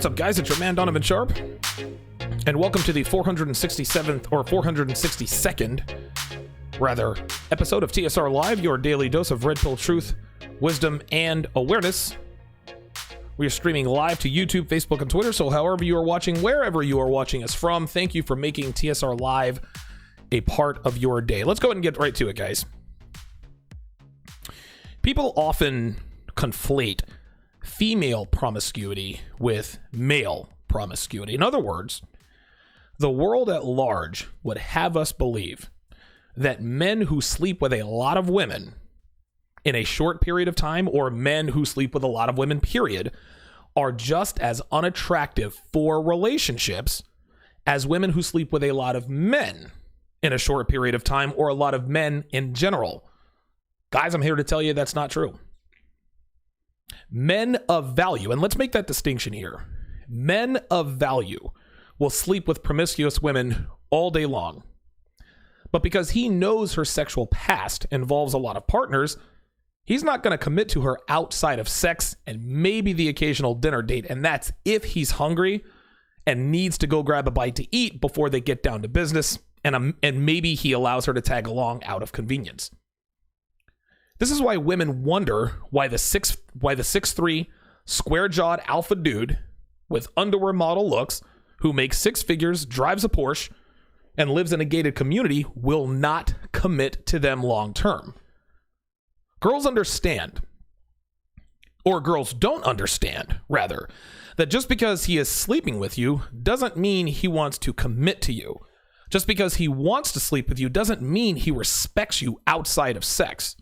What's up, guys? It's your man, Donovan Sharpe, and welcome to the 467th or 462nd, rather, episode of TSR Live, your daily dose of red pill truth, wisdom, and awareness. We are streaming live to YouTube, Facebook, and Twitter, so however you are watching, wherever you are watching us from, thank you for making TSR Live a part of your day. Let's go ahead and get right to it, guys. People often conflate female promiscuity with male promiscuity. In other words, the world at large would have us believe that men who sleep with a lot of women in a short period of time, or men who sleep with a lot of women, period, are just as unattractive for relationships as women who sleep with a lot of men in a short period of time, or a lot of men in general. Guys, I'm here to tell you that's not true. Men of value, and let's make that distinction here. Men of value will sleep with promiscuous women all day long. But because he knows her sexual past involves a lot of partners, he's not going to commit to her outside of sex and maybe the occasional dinner date. And that's if he's hungry and needs to go grab a bite to eat before they get down to business. And maybe he allows her to tag along out of convenience. This is why women wonder why the 6'3", square-jawed alpha dude with underwear model looks, who makes six figures, drives a Porsche, and lives in a gated community will not commit to them long term. Girls understand, or girls don't understand, rather, that just because he is sleeping with you doesn't mean he wants to commit to you. Just because he wants to sleep with you doesn't mean he respects you outside of sex.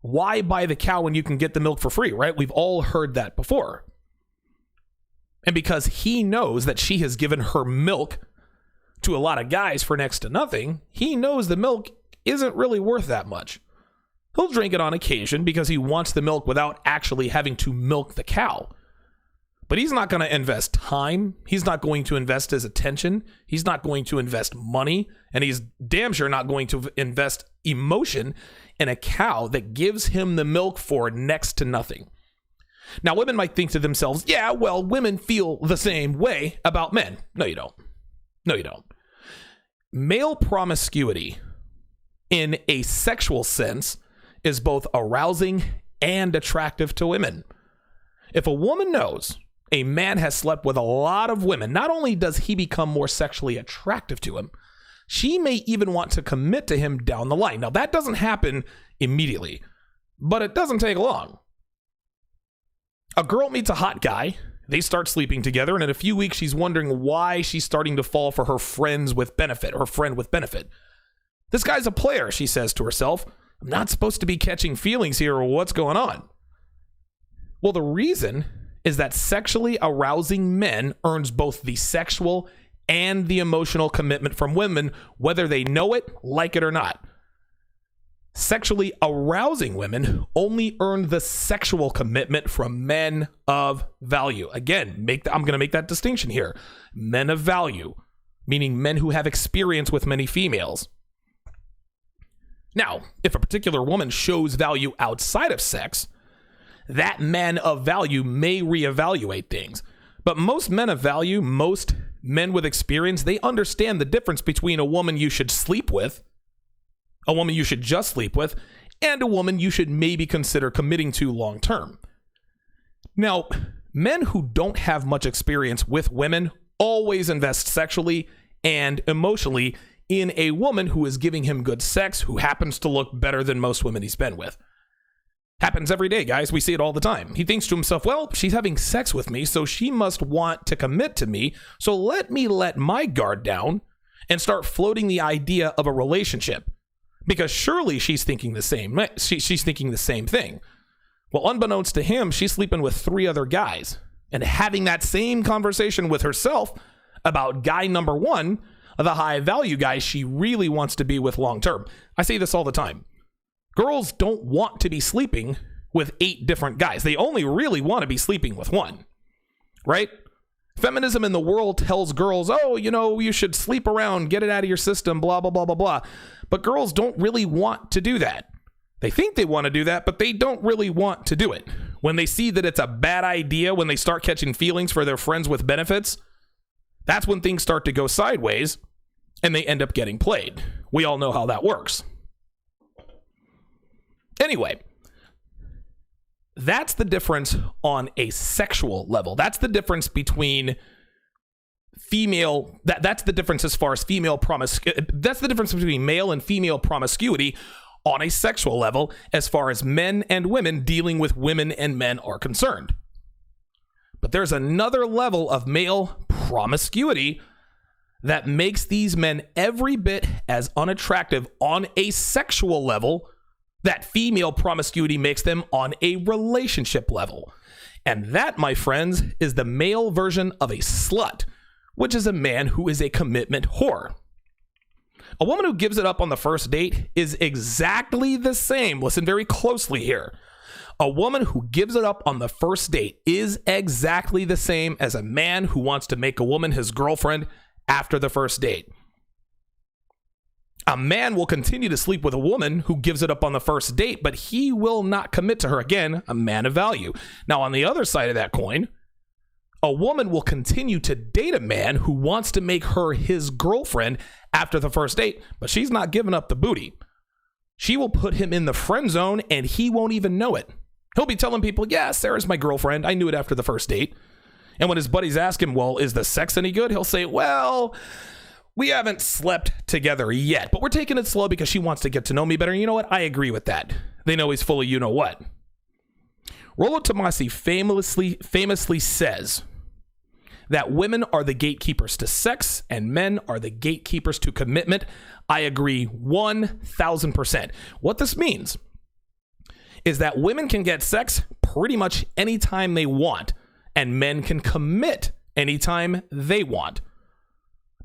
Why buy the cow when you can get the milk for free, right? We've all heard that before. And because he knows that she has given her milk to a lot of guys for next to nothing, he knows the milk isn't really worth that much. He'll drink it on occasion because he wants the milk without actually having to milk the cow. But he's not going to invest time. He's not going to invest his attention. He's not going to invest money. And he's damn sure not going to invest emotion in a cow that gives him the milk for next to nothing. Now, women might think to themselves, yeah, well, women feel the same way about men. No, you don't. No, you don't. Male promiscuity, in a sexual sense, is both arousing and attractive to women. If a woman knows a man has slept with a lot of women, not only does he become more sexually attractive to him, she may even want to commit to him down the line. Now, that doesn't happen immediately, but it doesn't take long. A girl meets a hot guy, they start sleeping together, and in a few weeks, she's wondering why she's starting to fall for her friend with benefit. This guy's a player, she says to herself. I'm not supposed to be catching feelings here, or what's going on? Well, the reason is that sexually arousing men earns both the sexual and the emotional commitment from women, whether they know it, like it or not. Sexually arousing women only earn the sexual commitment from men of value. Again, I'm going to make that distinction here. Men of value, meaning men who have experience with many females. Now, if a particular woman shows value outside of sex, that man of value may reevaluate things. But most men of value, most men with experience, they understand the difference between a woman you should sleep with, a woman you should just sleep with, and a woman you should maybe consider committing to long term. Now, men who don't have much experience with women always invest sexually and emotionally in a woman who is giving him good sex, who happens to look better than most women he's been with. Happens every day, guys. We see it all the time. He thinks to himself, well, she's having sex with me, so she must want to commit to me. So let me let my guard down and start floating the idea of a relationship. Because surely she's thinking the same. She's thinking the same thing. Well, unbeknownst to him, she's sleeping with 3 other guys and having that same conversation with herself about guy number 1, the high value guy she really wants to be with long term. I say this all the time. Girls don't want to be sleeping with 8 different guys. They only really want to be sleeping with 1, right? Feminism in the world tells girls, oh, you should sleep around, get it out of your system, blah, blah, blah, blah, blah. But girls don't really want to do that. They think they want to do that, but they don't really want to do it. when they see that it's a bad idea, when they start catching feelings for their friends with benefits, that's when things start to go sideways and they end up getting played. We all know how that works. Anyway, that's the difference on a sexual level. That's the difference between that's the difference as far as that's the difference between male and female promiscuity on a sexual level as far as men and women dealing with women and men are concerned. But there's another level of male promiscuity that makes these men every bit as unattractive on a sexual level that female promiscuity makes them on a relationship level. And that, my friends, is the male version of a slut, which is a man who is a commitment whore. A woman who gives it up on the first date is exactly the same. Listen very closely here. A woman who gives it up on the first date is exactly the same as a man who wants to make a woman his girlfriend after the first date. A man will continue to sleep with a woman who gives it up on the first date, but he will not commit to her. Again, a man of value. Now, on the other side of that coin, a woman will continue to date a man who wants to make her his girlfriend after the first date, but she's not giving up the booty. She will put him in the friend zone and he won't even know it. He'll be telling people, yeah, Sarah's my girlfriend. I knew it after the first date. And when his buddies ask him, well, is the sex any good? He'll say, well, we haven't slept together yet, but we're taking it slow because she wants to get to know me better. And you know what? I agree with that. They know he's full of you-know-what. Rollo Tomasi famously says that women are the gatekeepers to sex and men are the gatekeepers to commitment. I agree 1,000%. What this means is that women can get sex pretty much anytime they want, and men can commit anytime they want.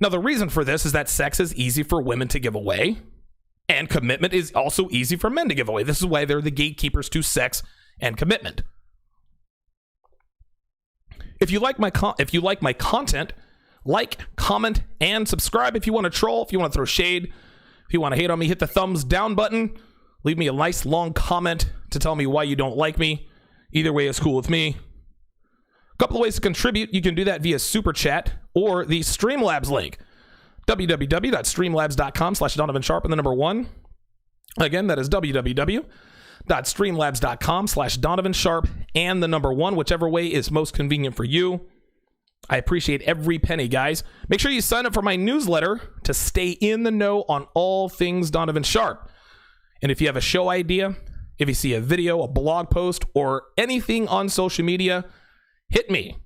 Now, the reason for this is that sex is easy for women to give away, and commitment is also easy for men to give away. This is why they're the gatekeepers to sex and commitment. If you like my content, like, comment, and subscribe. If you want to troll, if you want to throw shade, if you want to hate on me, hit the thumbs down button. Leave me a nice long comment to tell me why you don't like me. Either way is cool with me. A couple of ways to contribute. You can do that via Super Chat or the Streamlabs link. www.streamlabs.com/Donovan Sharpe and the number 1. Again, that is www.streamlabs.com/Donovan Sharpe and the number 1, whichever way is most convenient for you. I appreciate every penny, guys. Make sure you sign up for my newsletter to stay in the know on all things Donovan Sharpe. And if you have a show idea, if you see a video, a blog post, or anything on social media, hit me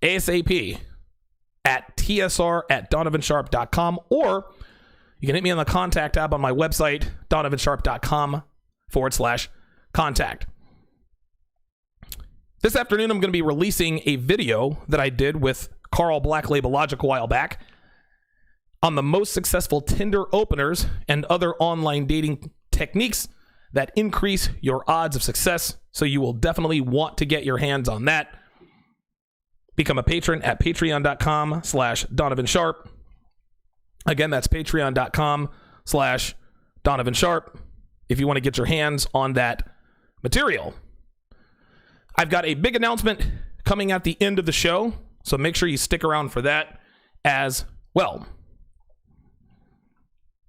ASAP at tsr@donovansharpe.com, or you can hit me on the contact tab on my website, donovansharpe.com/contact. This afternoon, I'm going to be releasing a video that I did with Carl Black Label Logic a while back on the most successful Tinder openers and other online dating techniques that increase your odds of success. So you will definitely want to get your hands on that. Become a patron at patreon.com/Donovan Sharpe. Again, that's patreon.com/Donovan Sharpe if you want to get your hands on that material. I've got a big announcement coming at the end of the show, so make sure you stick around for that as well.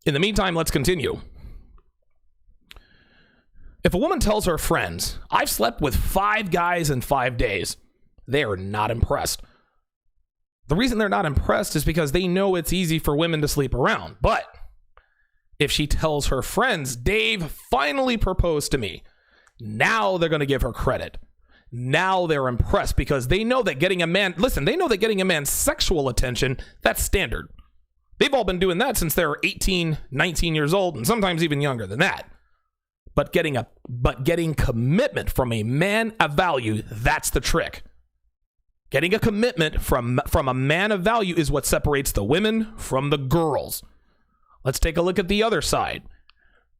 In the meantime, let's continue. If a woman tells her friends, I've slept with 5 guys in 5 days, they are not impressed. The reason they're not impressed is because they know it's easy for women to sleep around. But if she tells her friends, Dave finally proposed to me, now they're going to give her credit. Now they're impressed because they know that getting a man's sexual attention, that's standard. They've all been doing that since they were 18, 19 years old, and sometimes even younger than that. But getting commitment from a man of value, that's the trick. Getting a commitment from a man of value is what separates the women from the girls. Let's take a look at the other side.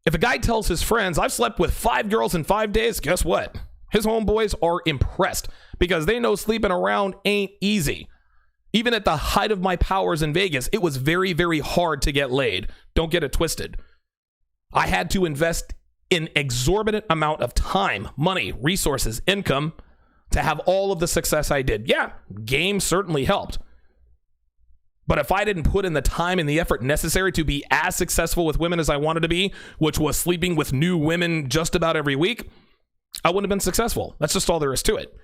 If a guy tells his friends, I've slept with 5 girls in 5 days, guess what? His homeboys are impressed because they know sleeping around ain't easy. Even at the height of my powers in Vegas, it was very, very hard to get laid. Don't get it twisted. I had to invest an exorbitant amount of time, money, resources, income to have all of the success I did. Yeah, game certainly helped. But if I didn't put in the time and the effort necessary to be as successful with women as I wanted to be, which was sleeping with new women just about every week, I wouldn't have been successful. That's just all there is to it.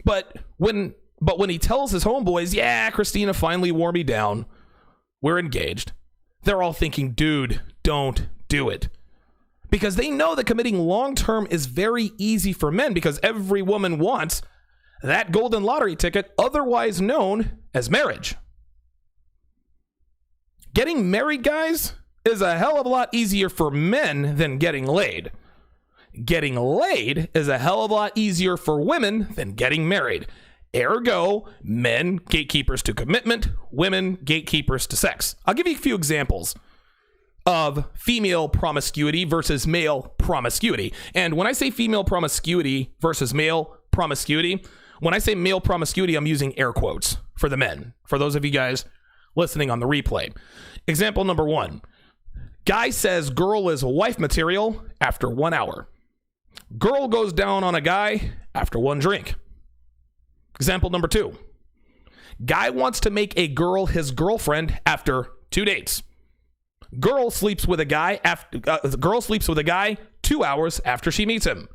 But when he tells his homeboys, yeah, Christina finally wore me down, we're engaged, they're all thinking, dude, don't do it. Because they know that committing long-term is very easy for men, because every woman wants that golden lottery ticket, otherwise known as marriage. Getting married, guys, is a hell of a lot easier for men than getting laid. Getting laid is a hell of a lot easier for women than getting married. Ergo, men gatekeepers to commitment, women gatekeepers to sex. I'll give you a few examples of female promiscuity versus male promiscuity. And when I say female promiscuity versus male promiscuity, when I say male promiscuity, I'm using air quotes for the men, for those of you guys listening on the replay. Example number 1. Guy says girl is wife material after 1 hour. Girl goes down on a guy after 1 drink. Example number 2. Guy wants to make a girl his girlfriend after 2 dates. Girl sleeps with a guy 2 hours after she meets him.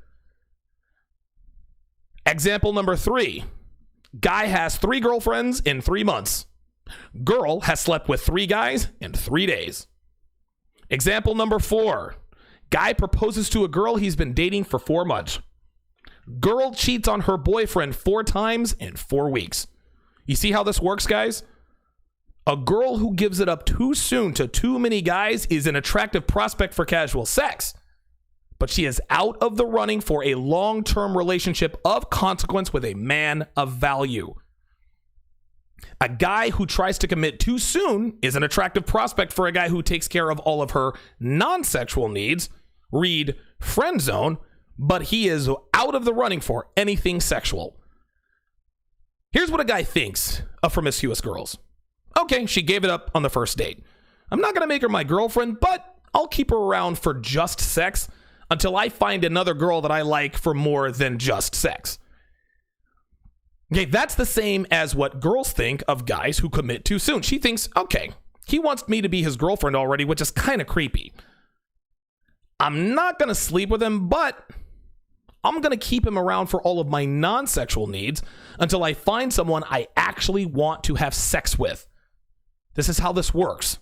Example number 3. Guy has 3 girlfriends in 3 months. Girl has slept with 3 guys in 3 days. Example number 4. Guy proposes to a girl he's been dating for 4 months. Girl cheats on her boyfriend 4 times in 4 weeks. You see how this works, guys? A girl who gives it up too soon to too many guys is an attractive prospect for casual sex, but she is out of the running for a long-term relationship of consequence with a man of value. A guy who tries to commit too soon is an attractive prospect for a guy who takes care of all of her non-sexual needs, read friend zone, but he is out of the running for anything sexual. Here's what a guy thinks of promiscuous girls. Okay, she gave it up on the first date. I'm not going to make her my girlfriend, but I'll keep her around for just sex until I find another girl that I like for more than just sex. Okay, that's the same as what girls think of guys who commit too soon. She thinks, okay, he wants me to be his girlfriend already, which is kind of creepy. I'm not going to sleep with him, but I'm going to keep him around for all of my non-sexual needs until I find someone I actually want to have sex with. This is how this works.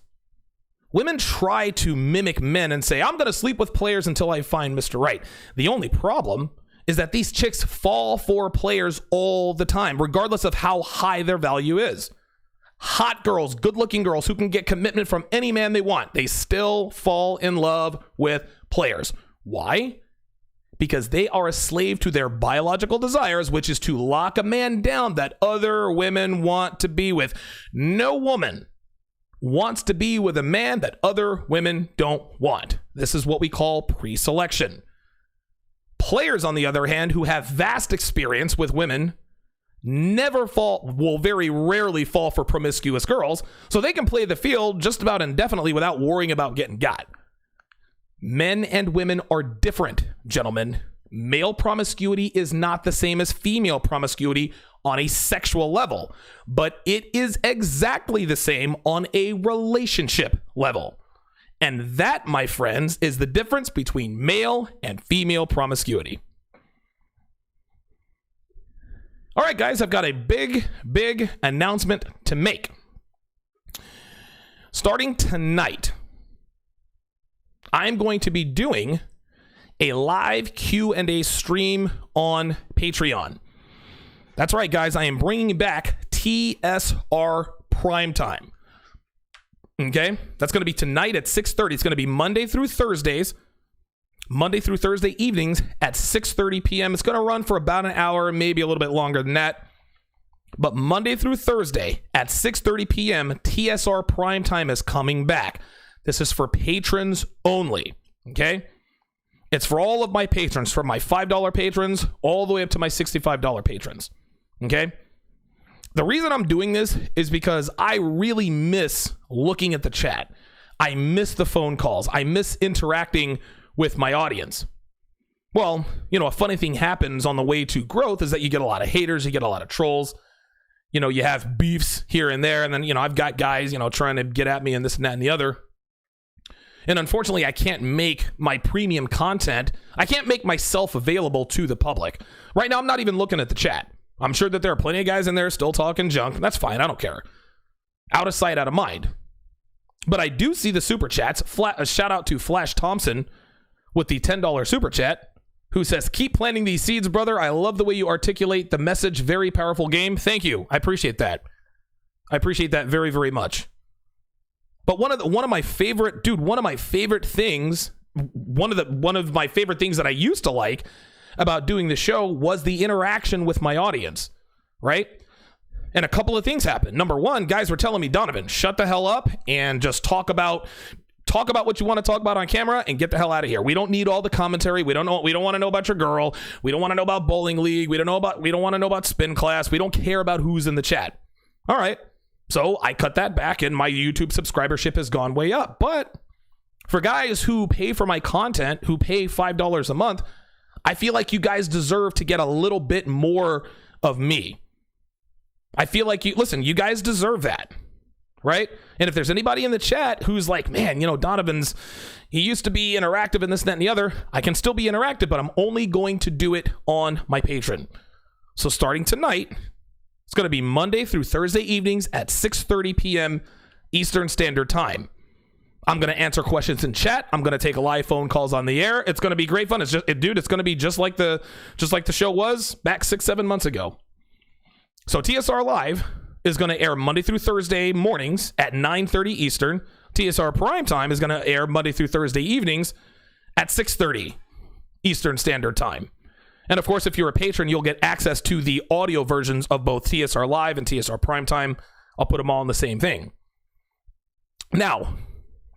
Women try to mimic men and say, I'm going to sleep with players until I find Mr. Right. The only problem is that these chicks fall for players all the time, regardless of how high their value is. Hot girls, good-looking girls who can get commitment from any man they want, they still fall in love with players. Why? Because they are a slave to their biological desires, which is to lock a man down that other women want to be with. No woman wants to be with a man that other women don't want. This is what we call pre-selection. Players, on the other hand, who have vast experience with women, will very rarely fall for promiscuous girls, so they can play the field just about indefinitely without worrying about getting got. Men and women are different, gentlemen. Male promiscuity is not the same as female promiscuity on a sexual level, but it is exactly the same on a relationship level. And that, my friends, is the difference between male and female promiscuity. All right, guys, I've got a big announcement to make. Starting tonight, I'm going to be doing a live Q&A stream on Patreon. That's right, guys. I am bringing back TSR Primetime. Okay? That's going to be tonight at 6:30. It's going to be Monday through Thursday evenings at 6:30 p.m. It's going to run for about an hour, maybe a little bit longer than that. But Monday through Thursday at 6:30 p.m., TSR Primetime is coming back. This is for patrons only, okay? It's for all of my patrons, from my $5 patrons all the way up to my $65 patrons, okay? The reason I'm doing this is because I really miss looking at the chat. I miss the phone calls. I miss interacting with my audience. Well, a funny thing happens on the way to growth is that you get a lot of haters, you get a lot of trolls. You have beefs here and there, and then, I've got guys, trying to get at me and this and that and the other. And unfortunately, I can't make my premium content, I can't make myself available to the public. Right now, I'm not even looking at the chat. I'm sure that there are plenty of guys in there still talking junk. That's fine, I don't care. Out of sight, out of mind. But I do see the super chats. A shout out to Flash Thompson with the $10 super chat, who says, keep planting these seeds, brother. I love the way you articulate the message. Very powerful game. Thank you. I appreciate that. I appreciate that very, very much. But one of my favorite things that I used to like about doing the show was the interaction with my audience, right? And a couple of things happened. Number one, guys were telling me, Donovan, shut the hell up and just talk about what you want to talk about on camera and get the hell out of here. We don't need all the commentary. We don't want to know about your girl. We don't want to know about bowling league. We don't want to know about spin class. We don't care about who's in the chat. All right. So I cut that back and my YouTube subscribership has gone way up. But for guys who pay for my content, who pay $5 a month, I feel like you guys deserve to get a little bit more of me. I feel like you guys deserve that. Right? And if there's anybody in the chat who's like, man, he used to be interactive and this, that, and the other, I can still be interactive, but I'm only going to do it on my Patreon. So starting tonight, it's going to be Monday through Thursday evenings at 6:30 p.m. Eastern Standard Time. I'm going to answer questions in chat. I'm going to take live phone calls on the air. It's going to be great fun. It's going to be just like the show was back 6-7 months ago. So TSR Live is going to air Monday through Thursday mornings at 9:30 Eastern. TSR Primetime is going to air Monday through Thursday evenings at 6:30 Eastern Standard Time. And of course, if you're a patron, you'll get access to the audio versions of both TSR Live and TSR Primetime. I'll put them all in the same thing. Now,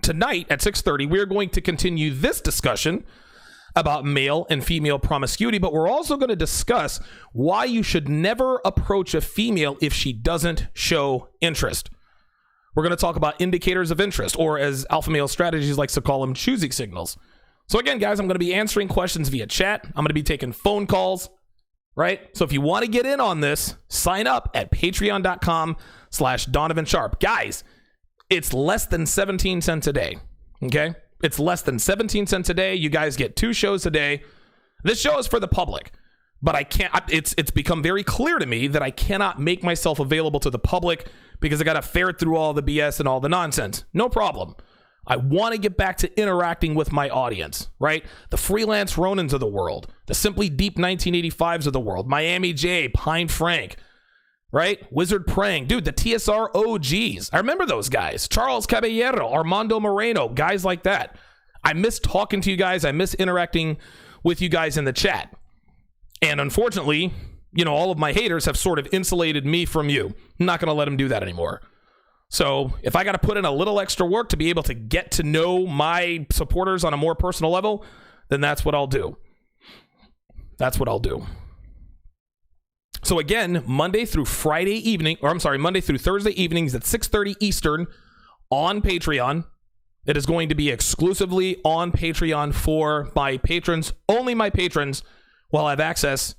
tonight at 6:30, we're going to continue this discussion about male and female promiscuity, but we're also going to discuss why you should never approach a female if she doesn't show interest. We're going to talk about indicators of interest, or as Alpha Male Strategies likes to call them, choosing signals. So again, guys, I'm going to be answering questions via chat. I'm going to be taking phone calls, right? So if you want to get in on this, sign up at patreon.com/Donovan Sharpe. Guys, it's less than 17 cents a day, okay? It's less than 17 cents a day. You guys get 2 shows a day. This show is for the public, but I can't. It's become very clear to me that I cannot make myself available to the public because I got to ferret through all the BS and all the nonsense. No problem. I want to get back to interacting with my audience, right? The Freelance Ronins of the world, the Simply Deep 1985s of the world, Miami J, Pine Frank, right? Wizard Prang. Dude, the TSR OGs. I remember those guys. Charles Caballero, Armando Moreno, guys like that. I miss talking to you guys. I miss interacting with you guys in the chat. And unfortunately, all of my haters have sort of insulated me from you. I'm not going to let them do that anymore. So if I got to put in a little extra work to be able to get to know my supporters on a more personal level, then that's what I'll do. That's what I'll do. So again, Monday through Thursday evenings at 6:30 Eastern on Patreon. It is going to be exclusively on Patreon for my patrons. Only my patrons will have access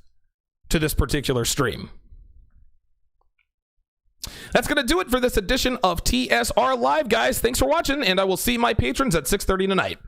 to this particular stream. That's going to do it for this edition of TSR Live, guys. Thanks for watching, and I will see my patrons at 6:30 tonight.